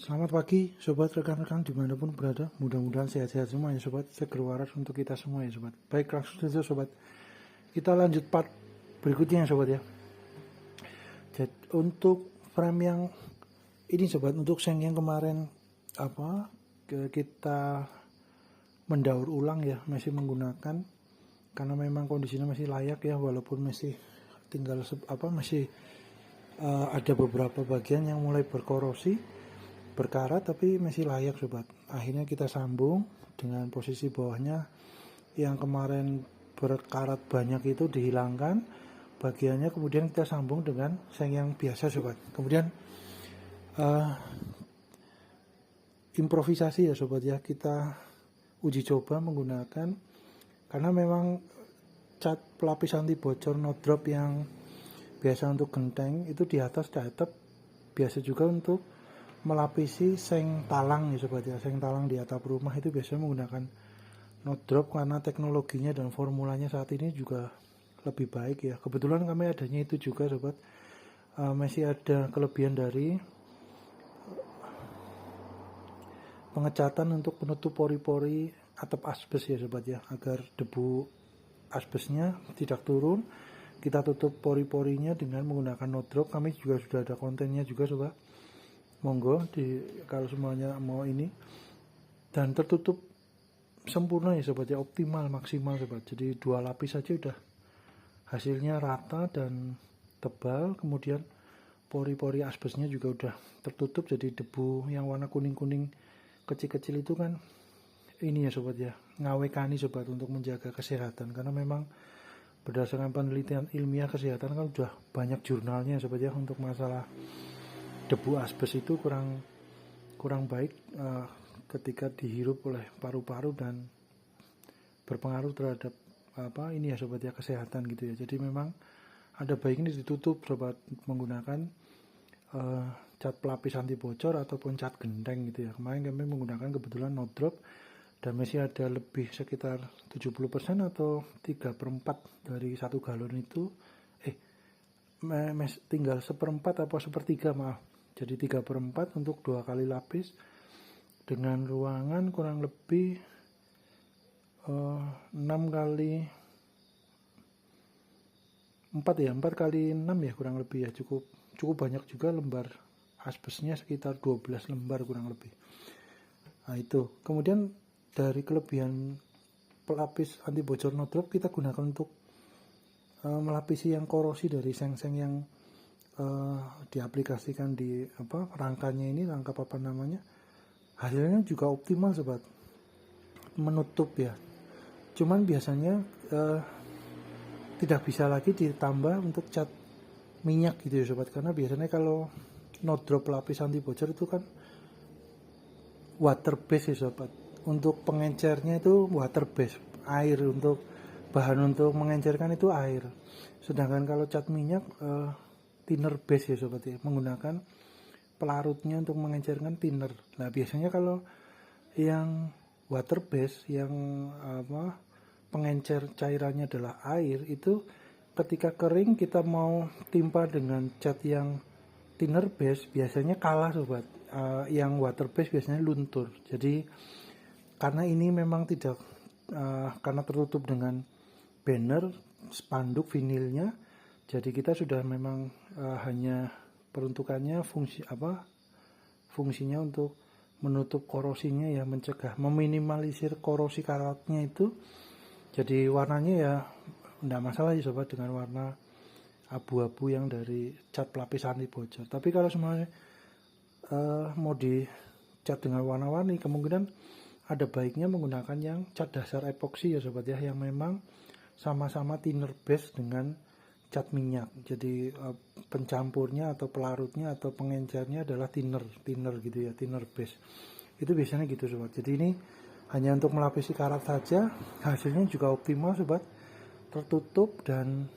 Selamat pagi sobat, rekan-rekan dimanapun berada. Mudah-mudahan sehat-sehat semua ya sobat. Seger waras untuk kita semua ya sobat. Baik, langsung saja sobat, kita lanjut part berikutnya ya sobat ya. Jadi untuk frame yang ini sobat, untuk seng yang kemarin kita mendaur ulang ya, masih menggunakan, karena memang kondisinya masih layak ya, walaupun masih tinggal masih ada beberapa bagian yang mulai berkorosi, berkarat, tapi masih layak sobat. Akhirnya kita sambung dengan posisi bawahnya yang kemarin berkarat banyak itu dihilangkan bagiannya, kemudian kita sambung dengan seng yang biasa sobat. Kemudian improvisasi ya sobat ya, kita uji coba menggunakan, karena memang cat pelapis anti bocor no drop yang biasa untuk genteng itu di atas tetap biasa juga untuk melapisi seng talang ya sobat ya. Seng talang di atap rumah itu biasanya menggunakan no drop karena teknologinya dan formulanya saat ini juga lebih baik ya. Kebetulan kami adanya itu juga sobat. Masih ada kelebihan dari pengecatan untuk penutup pori-pori atap asbes ya sobat ya, agar debu asbesnya tidak turun. Kita tutup pori-porinya dengan menggunakan no drop. Kami juga sudah ada kontennya juga sobat, monggo kalau semuanya mau ini, dan tertutup sempurna ya sobat ya, optimal maksimal sobat. Jadi 2 lapis saja udah hasilnya rata dan tebal. Kemudian pori-pori asbesnya juga udah tertutup, jadi debu yang warna kuning-kuning kecil-kecil itu kan ini ya sobat ya, ngawekani sobat, untuk menjaga kesehatan. Karena memang berdasarkan penelitian ilmiah kesehatan kan udah banyak jurnalnya sobat ya, untuk masalah debu asbes itu kurang baik ketika dihirup oleh paru-paru dan berpengaruh terhadap ini ya sobat ya, kesehatan gitu ya. Jadi memang ada baiknya ditutup sobat menggunakan cat pelapis anti bocor ataupun cat genteng gitu ya. Kemarin kami menggunakan kebetulan no drop, dan masih ada lebih sekitar 70% atau 3/4 dari 1 galon itu tinggal 1/4 atau 1/3 maaf. Jadi 3/4 untuk 2 kali lapis dengan ruangan kurang lebih 6 kali 4 ya, 4 kali 6 ya kurang lebih ya, cukup banyak juga lembar asbesnya, sekitar 12 lembar kurang lebih. Nah itu, kemudian dari kelebihan pelapis anti bocor no drop, kita gunakan untuk melapisi yang korosi dari seng-seng yang diaplikasikan di rangkanya ini, rangka apa namanya, hasilnya juga optimal sobat, menutup ya. Cuman biasanya tidak bisa lagi ditambah untuk cat minyak gitu ya sobat, karena biasanya kalau no drop pelapis anti bocor itu kan water base ya sobat. Untuk pengencernya itu water base, air, untuk bahan untuk mengencerkan itu air. Sedangkan kalau cat minyak thinner base ya sobat ya, menggunakan pelarutnya untuk mengencerkan thinner. Nah biasanya kalau yang water base, yang pengencer cairannya adalah air, itu ketika kering kita mau timpa dengan cat yang thinner base biasanya kalah sobat. Yang water base biasanya luntur. Jadi karena ini memang tidak karena tertutup dengan banner spanduk vinilnya, jadi kita sudah memang hanya peruntukannya fungsinya untuk menutup korosinya ya, mencegah, meminimalisir korosi karatnya itu. Jadi warnanya ya enggak masalah ya sobat dengan warna abu-abu yang dari cat pelapis anti bocor. Tapi kalau semuanya mau dicat dengan warna-warni, kemungkinan ada baiknya menggunakan yang cat dasar epoksi ya sobat ya, yang memang sama-sama thinner base dengan cat minyak. Jadi pencampurnya atau pelarutnya atau pengencernya adalah thinner gitu ya, thinner base. Itu biasanya gitu sobat. Jadi ini hanya untuk melapisi karat saja, hasilnya juga optimal sobat, tertutup dan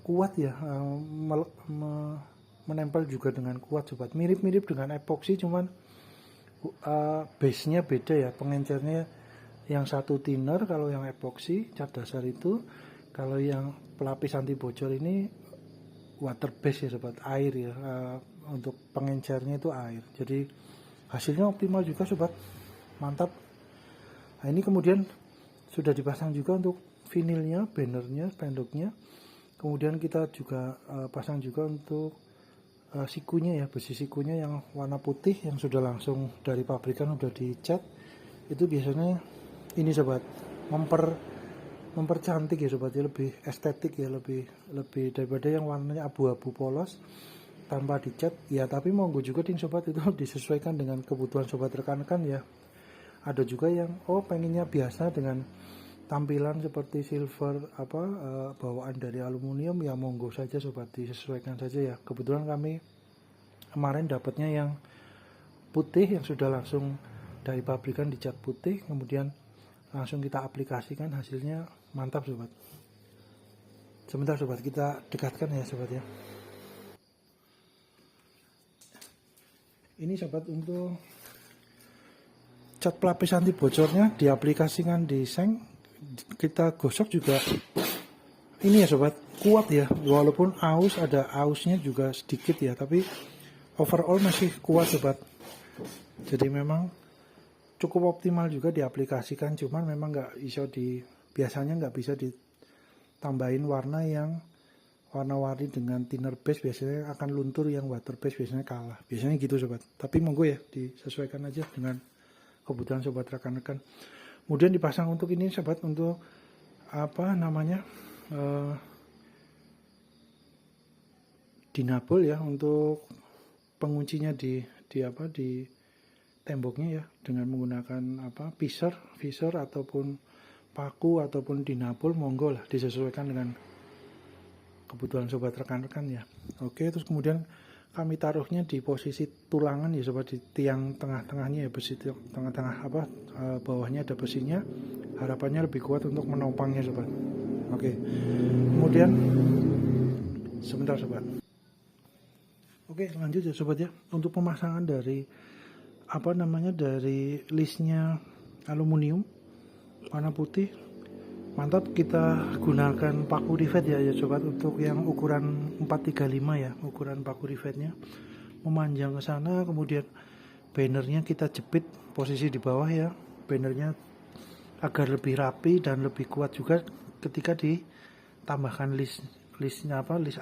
kuat ya, menempel juga dengan kuat sobat. Mirip-mirip dengan epoksi, cuman base-nya beda ya, pengencernya yang satu thinner kalau yang epoksi cat dasar itu. Kalau yang pelapis anti bocor ini water base ya sobat, air ya, untuk pengencernya itu air. Jadi hasilnya optimal juga sobat, mantap. Nah ini kemudian sudah dipasang juga untuk vinilnya, bannernya, spanduknya. Kemudian kita juga pasang juga untuk sikunya ya, besi sikunya yang warna putih yang sudah langsung dari pabrikan udah dicat. Itu biasanya ini sobat, mempercantik ya sobat ya, lebih estetik ya, lebih daripada yang warnanya abu-abu polos tanpa dicat ya. Tapi monggo juga ting sobat, itu disesuaikan dengan kebutuhan sobat rekan-rekan ya. Ada juga yang pengennya biasa dengan tampilan seperti silver bawaan dari aluminium ya, monggo saja sobat, disesuaikan saja ya. Kebetulan kami kemarin dapatnya yang putih yang sudah langsung dari pabrikan dicat putih, kemudian langsung kita aplikasikan, hasilnya mantap sobat. Sebentar sobat, kita dekatkan ya sobat ya. Ini sobat untuk cat pelapis anti bocornya diaplikasikan di seng. Kita gosok juga ini ya sobat, kuat ya, walaupun ada ausnya juga sedikit ya, tapi overall masih kuat sobat. Jadi memang cukup optimal juga diaplikasikan, cuman memang biasanya nggak bisa ditambahin warna yang warna-warni dengan thinner base, biasanya akan luntur, yang water base biasanya kalah, biasanya gitu sobat. Tapi monggo ya, disesuaikan aja dengan kebutuhan sobat rekan-rekan. Kemudian dipasang untuk ini sobat, untuk dinabel ya, untuk penguncinya di temboknya ya, dengan menggunakan visor ataupun paku ataupun dinabel, monggo lah disesuaikan dengan kebutuhan sobat rekan-rekan ya. Oke, terus kemudian kami taruhnya di posisi tulangan ya sobat, di tiang tengah-tengahnya ya, besi tengah-tengah bawahnya ada besinya, harapannya lebih kuat untuk menopangnya sobat. Oke, kemudian sebentar sobat. Oke, lanjut ya sobat ya, untuk pemasangan dari dari listnya aluminium warna putih, mantap. Kita gunakan paku rivet ya sobat, untuk yang ukuran 435 ya, ukuran paku rivetnya memanjang ke sana. Kemudian bannernya kita jepit posisi di bawah ya, bannernya agar lebih rapi dan lebih kuat juga ketika ditambahkan list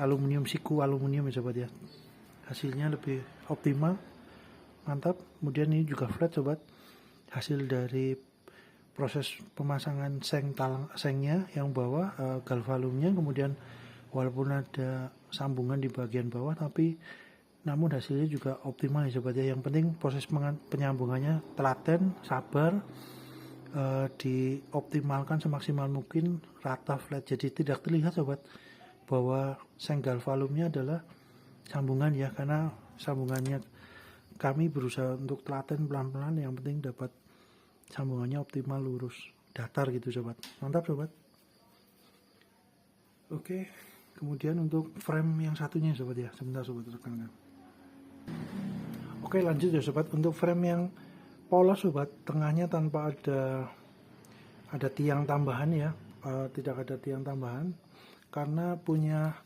aluminium, siku aluminium ya sobat ya. Hasilnya lebih optimal, mantap. Kemudian ini juga flat sobat, hasil dari proses pemasangan sengnya yang bawah, galvalumnya. Kemudian walaupun ada sambungan di bagian bawah, tapi namun hasilnya juga optimal ya sobat ya. Yang penting proses penyambungannya telaten, sabar, dioptimalkan semaksimal mungkin, rata, flat. Jadi tidak terlihat sobat bahwa seng galvalumnya adalah sambungan ya, karena sambungannya kami berusaha untuk telaten, pelan-pelan, yang penting dapat sambungannya optimal, lurus, datar gitu sobat. Mantap sobat. Oke, kemudian untuk frame yang satunya sobat ya, sebentar sobat rekan-rekan. Oke, lanjut ya sobat, untuk frame yang polos sobat, tengahnya tanpa ada tiang tambahan ya, tidak ada tiang tambahan, karena punya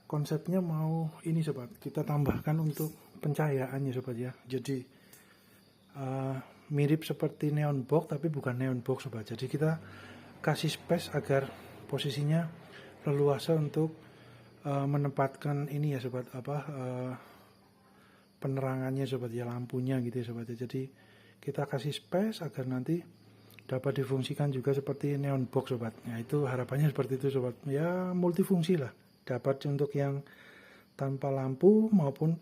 konsepnya mau ini sobat, kita tambahkan untuk pencahayaan ya sobat ya. Jadi mirip seperti neon box tapi bukan neon box sobat. Jadi kita kasih space agar posisinya leluasa untuk menempatkan ini ya sobat, penerangannya sobat ya, lampunya gitu ya sobat ya. Jadi kita kasih space agar nanti dapat difungsikan juga seperti neon box sobat. Nah itu harapannya seperti itu sobat ya, multifungsi lah, dapat untuk yang tanpa lampu maupun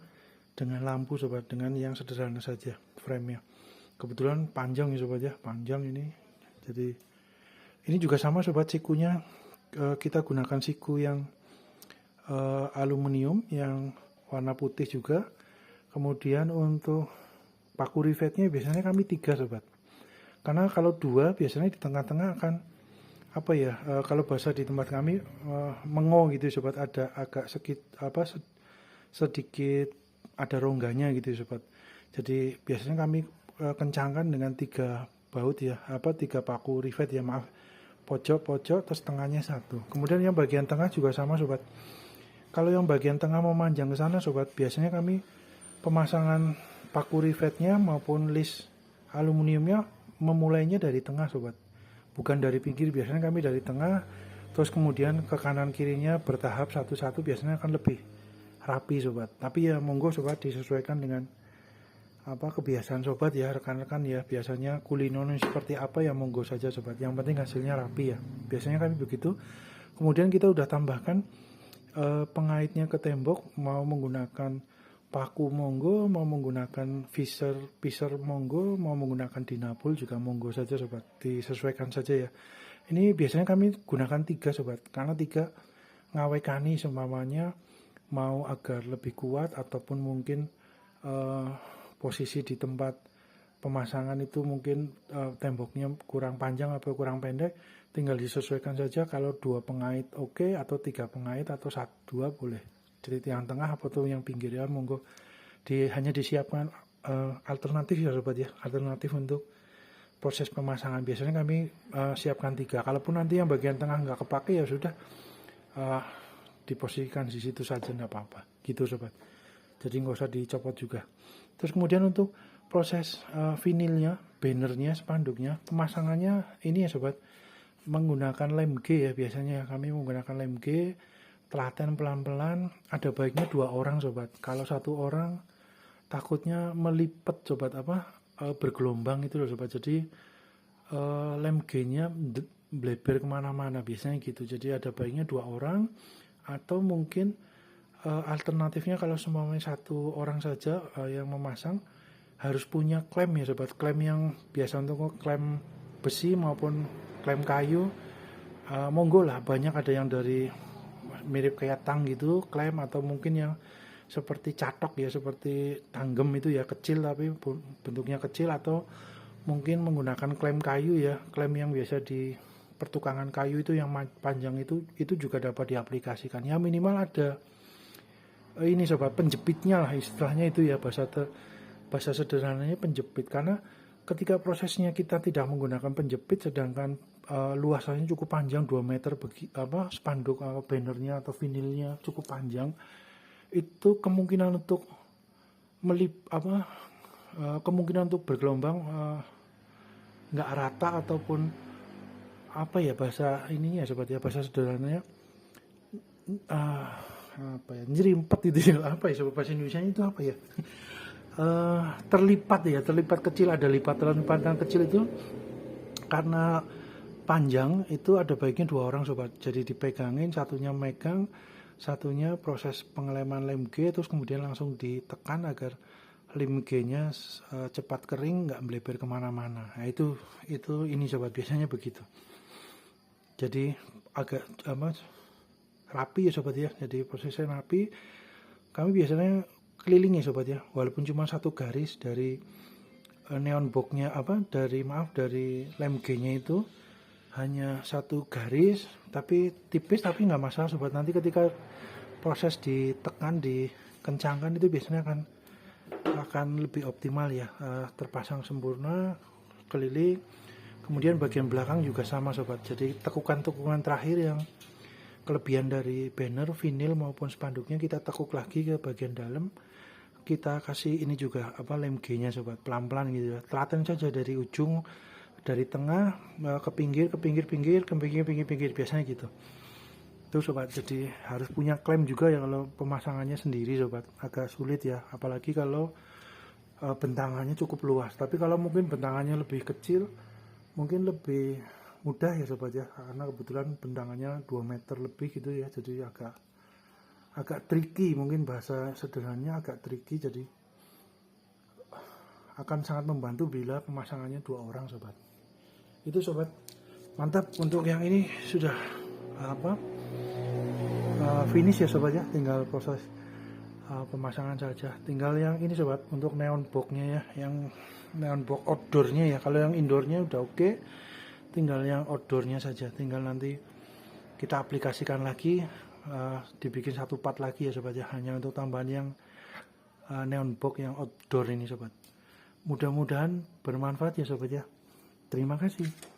dengan lampu sobat, dengan yang sederhana saja frame-nya. Kebetulan panjang ya sobat ya, panjang ini. Jadi ini juga sama sobat, sikunya kita gunakan siku yang aluminium yang warna putih juga. Kemudian untuk paku rivetnya biasanya kami 3 sobat, karena kalau 2 biasanya di tengah-tengah akan kalau bahasa di tempat kami mengo gitu sobat, ada agak sedikit ada rongganya gitu sobat. Jadi biasanya kami kencangkan dengan 3 baut ya, 3 paku rivet ya, pojok terus tengahnya 1. Kemudian yang bagian tengah juga sama sobat, Kalau yang bagian tengah memanjang ke sana sobat, biasanya kami pemasangan paku rivetnya maupun list aluminiumnya memulainya dari tengah sobat, bukan dari pinggir. Biasanya kami dari tengah, terus kemudian ke kanan kirinya bertahap satu-satu, biasanya akan lebih rapi sobat. Tapi ya monggo sobat, disesuaikan dengan kebiasaan sobat ya, rekan-rekan ya. Biasanya kulinonya seperti apa ya monggo saja sobat, yang penting hasilnya rapi ya, biasanya kami begitu. Kemudian kita udah tambahkan pengaitnya ke tembok, mau menggunakan paku monggo, mau menggunakan visor monggo, mau menggunakan dinapul juga monggo saja sobat, disesuaikan saja ya. Ini biasanya kami gunakan 3 sobat, karena 3 ngawekani seumpamanya mau agar lebih kuat, ataupun mungkin posisi di tempat pemasangan itu mungkin temboknya kurang panjang atau kurang pendek, tinggal disesuaikan saja. Kalau 2 pengait oke, atau 3 pengait, atau 1-2 boleh. Jadi yang tengah atau yang pinggir ya monggo. Hanya disiapkan alternatif ya sobat ya, alternatif untuk proses pemasangan. Biasanya kami siapkan 3. Kalaupun nanti yang bagian tengah nggak kepake ya sudah, diposisikan di situ saja, nggak apa-apa gitu sobat. Jadi nggak usah dicopot juga. Terus kemudian untuk proses vinilnya, bannernya, spanduknya, pemasangannya ini ya sobat, menggunakan lem G ya. Biasanya kami menggunakan lem G, telaten pelan-pelan. Ada baiknya 2 orang sobat. Kalau 1 orang takutnya melipet sobat, bergelombang itu loh sobat. Jadi lem G-nya bleber kemana-mana biasanya gitu. Jadi ada baiknya 2 orang, atau mungkin alternatifnya kalau semuanya 1 orang saja yang memasang, harus punya klem ya sobat. Klem yang biasa untuk klem besi maupun klem kayu, monggo lah, banyak ada yang dari mirip kayak tang gitu klem, atau mungkin yang seperti catok ya, seperti tanggem itu ya, kecil tapi bentuknya kecil, atau mungkin menggunakan klem kayu ya, klem yang biasa di pertukangan kayu itu yang panjang itu juga dapat diaplikasikan ya. Minimal ada ini sobat, penjepitnya lah istilahnya itu ya, bahasa sederhananya penjepit. Karena ketika prosesnya kita tidak menggunakan penjepit, sedangkan luasannya cukup panjang 2 meter, spanduk bannernya atau vinilnya cukup panjang, itu kemungkinan untuk kemungkinan untuk bergelombang nggak rata, ataupun bahasa ininya sobat ya, bahasa sederhananya nyerimpet gitu ya, sobat, bahasa Indonesia itu terlipat kecil, ada lipatan kecil itu. Karena panjang itu ada baiknya 2 orang sobat, jadi dipegangin, satunya megang, satunya proses pengeleman lem G, terus kemudian langsung ditekan agar lem G-nya cepat kering, nggak melebar kemana-mana. Nah itu ini sobat, biasanya begitu. Jadi agak rapi ya sobat ya, jadi prosesnya rapi. Kami biasanya keliling ya sobat ya, walaupun cuma 1 garis dari neon boxnya, dari lem G-nya itu hanya 1 garis, tapi tipis, tapi nggak masalah sobat. Nanti ketika proses ditekan, dikencangkan, itu biasanya akan lebih optimal ya, terpasang sempurna keliling. Kemudian bagian belakang juga sama sobat, jadi tekukan-tekukan terakhir yang kelebihan dari banner, vinil maupun spanduknya kita tekuk lagi ke bagian dalam. Kita kasih ini juga lem G-nya sobat, pelan-pelan gitu ya, telaten saja dari ujung, dari tengah ke pinggir, biasanya gitu tuh sobat. Jadi harus punya klem juga ya, kalau pemasangannya sendiri sobat agak sulit ya, apalagi kalau bentangannya cukup luas. Tapi kalau mungkin bentangannya lebih kecil, mungkin lebih mudah ya sobat ya, karena kebetulan bentangannya 2 meter lebih gitu ya, jadi agak tricky, mungkin bahasa sederhananya agak tricky. Jadi akan sangat membantu bila pemasangannya 2 orang sobat. Itu sobat, mantap. Untuk yang ini sudah finish ya sobat ya, tinggal proses pemasangan saja. Tinggal yang ini sobat, untuk neon box-nya ya, yang neon box outdoor-nya ya. Kalau yang indoor-nya udah oke, tinggal yang outdoor-nya saja, tinggal nanti kita aplikasikan lagi, dibikin 1 part lagi ya sobat ya, hanya untuk tambahan yang neon box yang outdoor ini sobat. Mudah-mudahan bermanfaat ya sobat ya. Terima kasih.